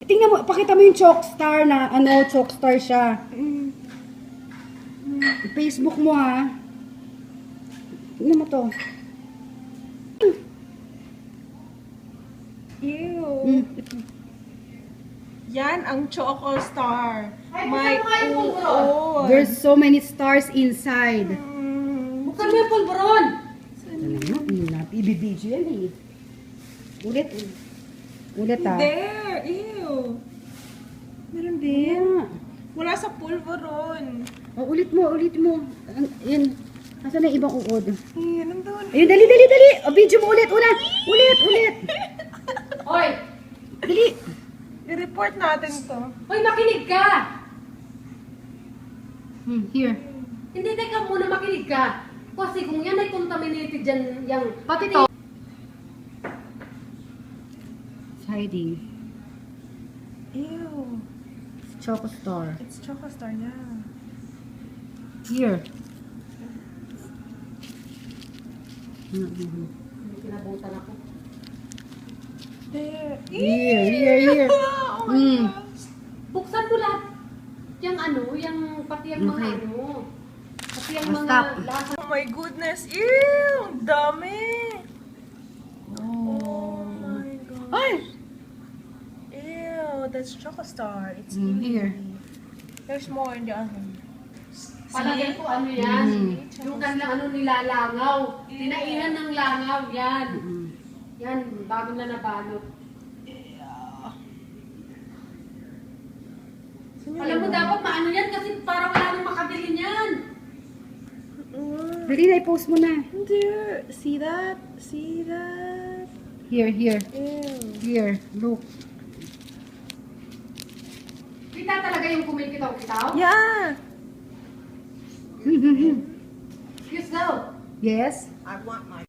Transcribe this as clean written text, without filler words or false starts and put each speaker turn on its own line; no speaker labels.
Tingnan mo, pakita mo yung Chalkstar na ano, Chalkstar siya. Facebook mo ha. Tingnan mo to.
Ew. Yan ang Choco Star. My uod.
There's so many stars inside.
Buksan mo yung pulburon.
Ibibidyo yan eh. Ulit. Ulit ha.
There. Ew. Meron din. Wala sa pulveron.
Oh, ulit mo. Yan. Nasaan na yung ibang uod?
Ayan, nandun.
Ayun, dali. O, video mo ulit. Ulit.
Hoy!
Dali.
I-report natin to.
Hoy, makinig ka!
Here.
Hindi, teka muna, makinig ka. Kasi kung yan ay contaminated dyan, yung... Pati to.
It's hiding.
Ew.
It's Choco Star.
It's Choco Star, yeah.
Here.
Kinabutan ako.
There.
Here.
Oh my gosh.
Buksan mo lahat. Yung ano, yung pati yung mga
Okay.
ano. Pati yung
Oh,
mga
stop.
lasa.
Oh my goodness. Ew. Ang dami. Oh my gosh.
Ay!
Ew. That's Choco Star. It's
Here.
There's more in the other.
Palagay ko ano yan.
Mm.
Yung kanilang ano nilalangaw. Tinainan ng langaw. Yan. Yan. Bago na nabalot. Alam mo dapat maano yan kasi parang wala nang makabili niyan.
Dali na, i-post mo na.
There. See that? See that?
Here.
Ew.
Here. Look.
Kita talaga yung kumikitaw-kitaw?
Yeah.
Yes daw.
Yes?
I want my